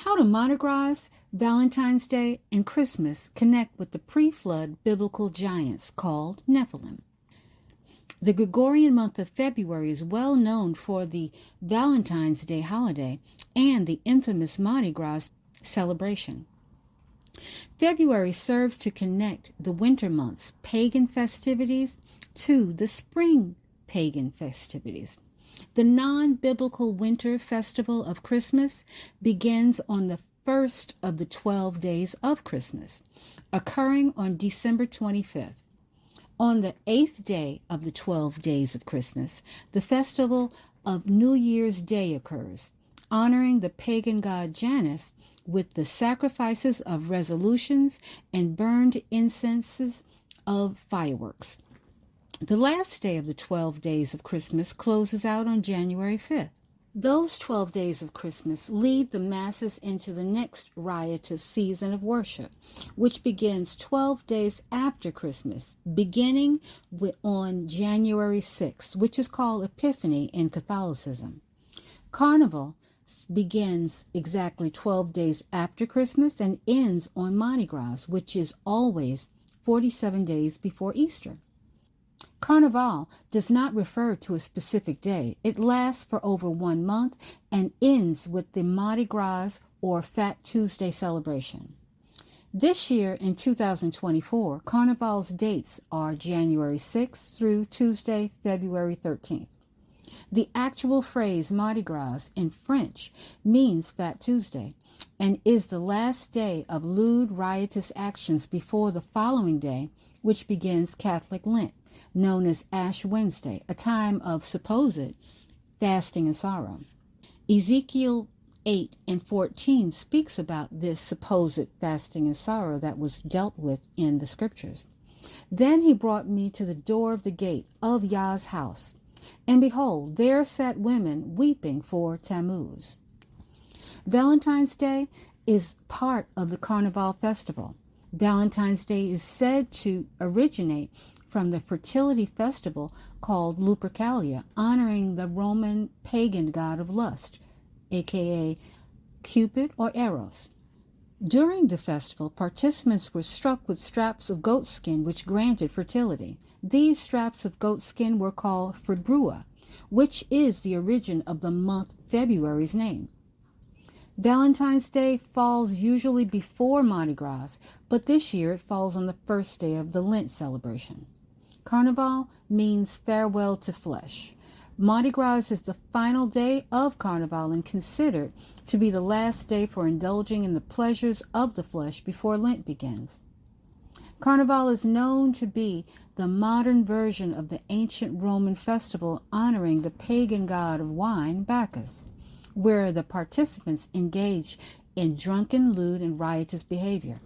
How do Mardi Gras, Valentine's Day, and Christmas connect with the pre-flood biblical giants called Nephilim? The Gregorian month of February is well known for the Valentine's Day holiday and the infamous Mardi Gras celebration. February serves to connect the winter months' pagan festivities to the spring pagan festivities. The non-biblical winter festival of Christmas begins on the first of the 12 days of Christmas, occurring on December 25th. On the 8th day of the 12 days of Christmas, the festival of New Year's Day occurs, honoring the pagan god Janus with the sacrifices of resolutions and burned incenses of fireworks. The last day of the 12 days of Christmas closes out on January 5th. Those 12 days of Christmas lead the masses into the next riotous season of worship, which begins 12 days after Christmas, beginning on January 6th, which is called Epiphany in Catholicism. Carnival begins exactly 12 days after Christmas and ends on Mardi Gras, which is always 47 days before Easter. Carnival does not refer to a specific day. It lasts for over 1 month and ends with the Mardi Gras or Fat Tuesday celebration. This year in 2024, Carnival's dates are January 6th through Tuesday, February 13th. The actual phrase Mardi Gras in French means Fat Tuesday and is the last day of lewd, riotous actions before the following day, which begins Catholic Lent, known as Ash Wednesday, a time of supposed fasting and sorrow. Ezekiel 8:14 speaks about this supposed fasting and sorrow that was dealt with in the scriptures. Then he brought me to the door of the gate of Yah's house, and behold, there sat women weeping for Tammuz. Valentine's Day is part of the Carnival festival. Valentine's Day is said to originate from the fertility festival called Lupercalia, honoring the Roman pagan god of lust, aka Cupid or Eros. During the festival, participants were struck with straps of goat skin which granted fertility. These straps of goat skin were called februa, which is the origin of the month February's name. Valentine's Day falls usually before Mardi Gras, but this year it falls on the first day of the Lent celebration. Carnival means farewell to flesh. Mardi Gras is the final day of Carnival and considered to be the last day for indulging in the pleasures of the flesh before Lent begins. Carnival is known to be the modern version of the ancient Roman festival honoring the pagan god of wine, Bacchus, where the participants engage in drunken, lewd, and riotous behavior.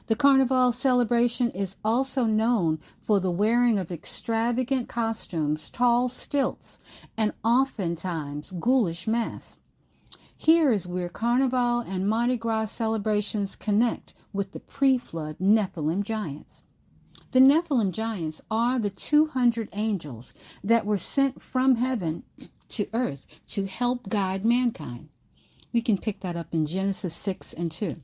The Carnival celebration is also known for the wearing of extravagant costumes, tall stilts, and oftentimes ghoulish masks. Here is where Carnival and Mardi Gras celebrations connect with the pre-flood Nephilim giants. The Nephilim giants are the 200 angels that were sent from heaven to earth to help guide mankind. We can pick that up in Genesis 6:2.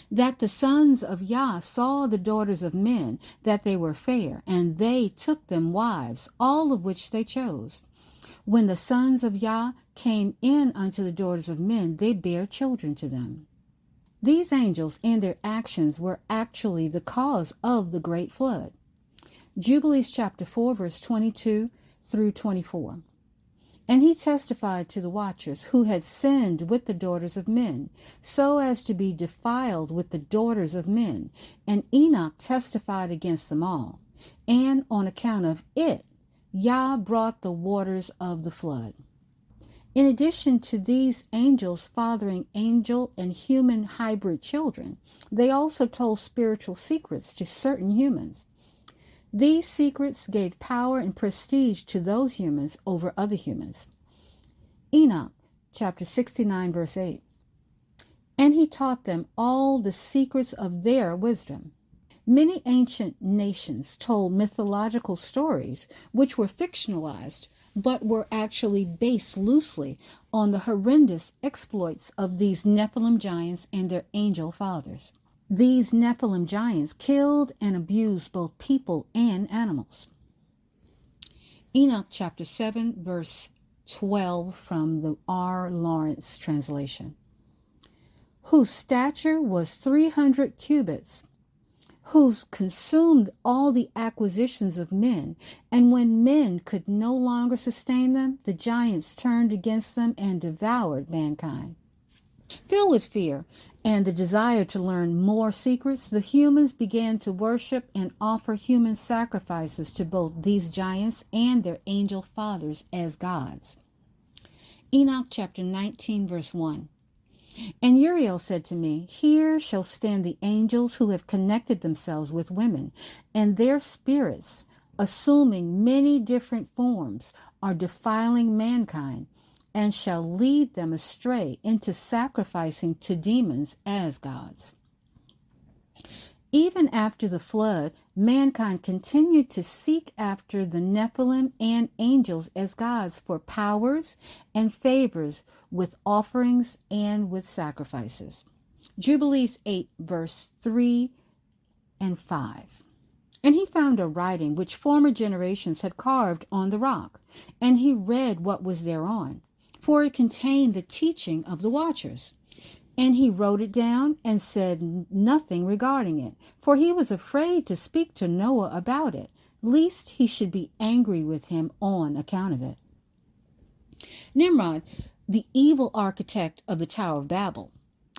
That the sons of Yah saw the daughters of men, that they were fair, and they took them wives, all of which they chose. When the sons of Yah came in unto the daughters of men, they bare children to them. These angels and their actions were actually the cause of the great flood. Jubilees chapter 4, verse 22 through 24. And he testified to the watchers who had sinned with the daughters of men, so as to be defiled with the daughters of men. And Enoch testified against them all. And on account of it, Yah brought the waters of the flood. In addition to these angels fathering angel and human hybrid children, they also told spiritual secrets to certain humans. These secrets gave power and prestige to those humans over other humans. Enoch, chapter 69, verse 8. And he taught them all the secrets of their wisdom. Many ancient nations told mythological stories which were fictionalized but were actually based loosely on the horrendous exploits of these Nephilim giants and their angel fathers. These Nephilim giants killed and abused both people and animals. Enoch chapter 7, verse 12 from the R. Lawrence translation. Whose stature was 300 cubits, who consumed all the acquisitions of men, and when men could no longer sustain them, the giants turned against them and devoured mankind. Filled with fear and the desire to learn more secrets, the humans began to worship and offer human sacrifices to both these giants and their angel fathers as gods. Enoch chapter 19, verse 1. And Uriel said to me, Here shall stand the angels who have connected themselves with women, and their spirits, assuming many different forms, are defiling mankind, and shall lead them astray into sacrificing to demons as gods. Even after the flood, mankind continued to seek after the Nephilim and angels as gods for powers and favors with offerings and with sacrifices. Jubilees 8, verse 3 and 5. And he found a writing which former generations had carved on the rock, and he read what was thereon, for it contained the teaching of the watchers. And he wrote it down and said nothing regarding it, for he was afraid to speak to Noah about it, lest he should be angry with him on account of it. Nimrod, the evil architect of the Tower of Babel,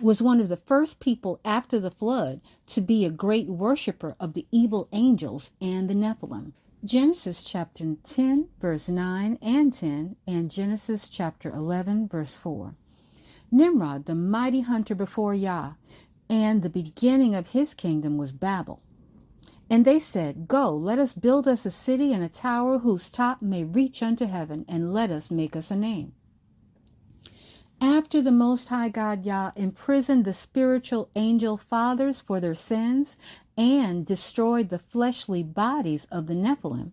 was one of the first people after the flood to be a great worshiper of the evil angels and the Nephilim. Genesis chapter 10, verse 9 and 10, and Genesis chapter 11, verse 4. Nimrod, the mighty hunter before Yah, and the beginning of his kingdom was Babel. And they said, Go, let us build us a city and a tower whose top may reach unto heaven, and let us make us a name. After the Most High God Yah imprisoned the spiritual angel fathers for their sins and destroyed the fleshly bodies of the Nephilim,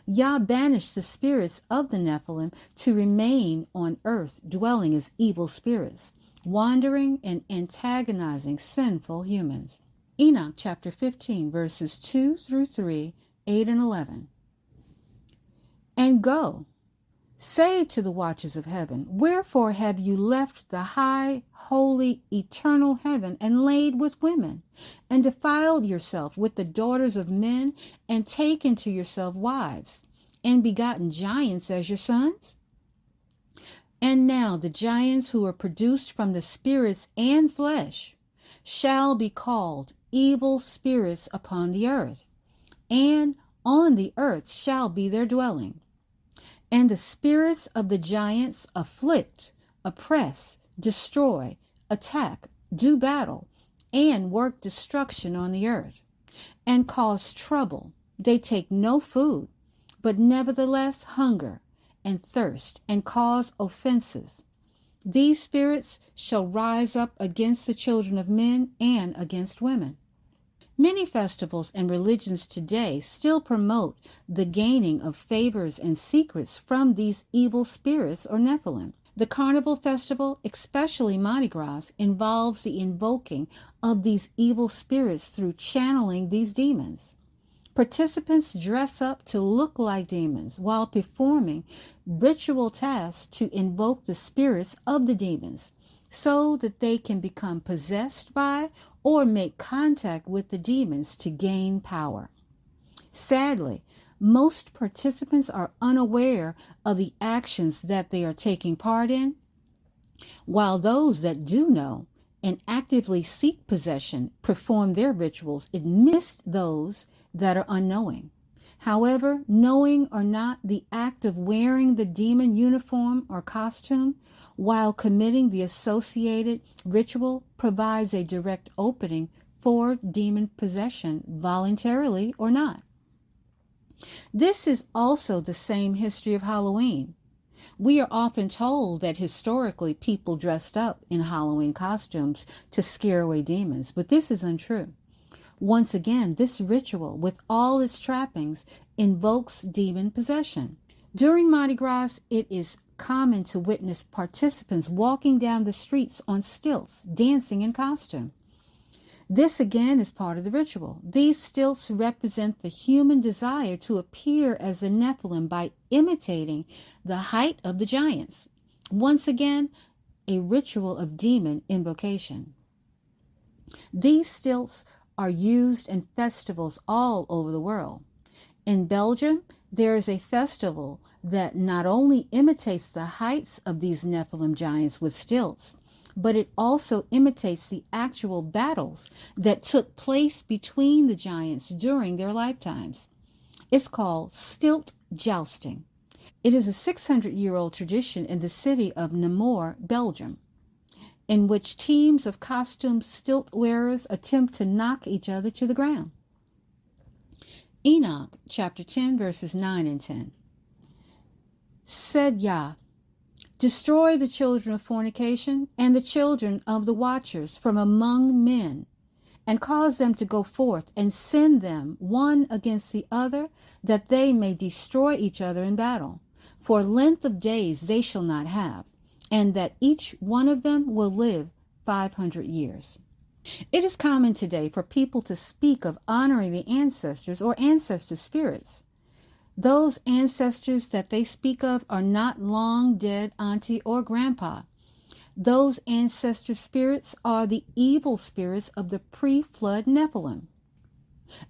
Yah banished the spirits of the Nephilim to remain on earth, dwelling as evil spirits, wandering and antagonizing sinful humans. Enoch chapter 15, verses 2 through 3, 8 and 11. And go, say to the watchers of heaven, Wherefore have you left the high, holy, eternal heaven, and laid with women, and defiled yourself with the daughters of men, and taken to yourself wives, and begotten giants as your sons? And now the giants who are produced from the spirits and flesh shall be called evil spirits upon the earth, and on the earth shall be their dwelling. And the spirits of the giants afflict, oppress, destroy, attack, do battle, and work destruction on the earth, and cause trouble. They take no food, but nevertheless hunger and thirst, and cause offenses. These spirits shall rise up against the children of men and against women. Many festivals and religions today still promote the gaining of favors and secrets from these evil spirits or Nephilim. The carnival festival, especially Mardi Gras, involves the invoking of these evil spirits through channeling these demons. Participants dress up to look like demons while performing ritual tasks to invoke the spirits of the demons, so that they can become possessed by or make contact with the demons to gain power. Sadly, most participants are unaware of the actions that they are taking part in, while those that do know and actively seek possession perform their rituals amidst those that are unknowing. However, knowing or not, the act of wearing the demon uniform or costume while committing the associated ritual provides a direct opening for demon possession, voluntarily or not. This is also the same history of Halloween. We are often told that historically people dressed up in Halloween costumes to scare away demons, but this is untrue. Once again, this ritual, with all its trappings, invokes demon possession. During Mardi Gras, it is common to witness participants walking down the streets on stilts, dancing in costume. This again is part of the ritual. These stilts represent the human desire to appear as the Nephilim by imitating the height of the giants. Once again, a ritual of demon invocation. These stilts are used in festivals all over the world. In Belgium, there is a festival that not only imitates the heights of these Nephilim giants with stilts, but it also imitates the actual battles that took place between the giants during their lifetimes. It's called stilt jousting. It is a 600-year-old tradition in the city of Namur, Belgium, in which teams of costumed stilt wearers attempt to knock each other to the ground. Enoch chapter 10 verses 9 and 10. Said Yah, destroy the children of fornication and the children of the watchers from among men, and cause them to go forth and send them one against the other, that they may destroy each other in battle. For length of days they shall not have, and that each one of them will live 500 years. It is common today for people to speak of honoring the ancestors or ancestor spirits. Those ancestors that they speak of are not long dead auntie or grandpa. Those ancestor spirits are the evil spirits of the pre-flood Nephilim.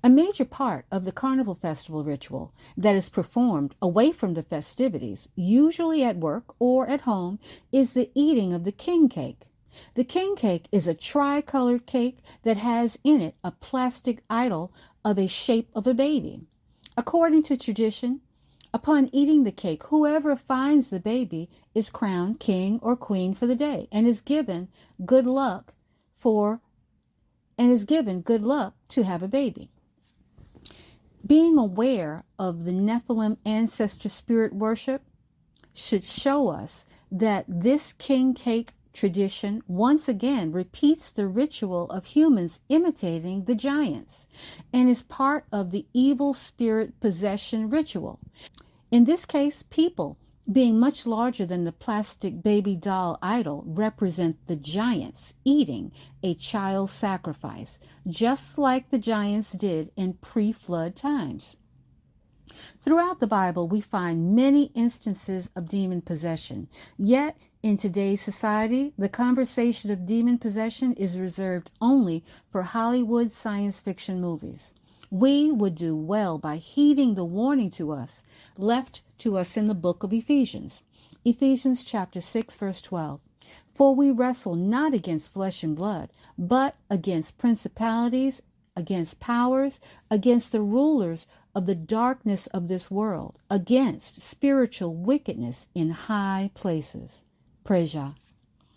A major part of the carnival festival ritual that is performed away from the festivities, usually at work or at home, is the eating of the king cake. The king cake is a tricolored cake that has in it a plastic idol of a shape of a baby. According to tradition, upon eating the cake, whoever finds the baby is crowned king or queen for the day and is given good luck to have a baby. Being aware of the Nephilim ancestor spirit worship should show us that this king cake tradition once again repeats the ritual of humans imitating the giants and is part of the evil spirit possession ritual. In this case, people, being much larger than the plastic baby doll idol, represent the giants eating a child sacrifice, just like the giants did in pre-flood times. Throughout the Bible, we find many instances of demon possession. Yet, in today's society, the conversation of demon possession is reserved only for Hollywood science fiction movies. We would do well by heeding the warning to us left to us in the book of Ephesians. Ephesians chapter 6, verse 12. For we wrestle not against flesh and blood, but against principalities, against powers, against the rulers of the darkness of this world, against spiritual wickedness in high places. Praise Yah.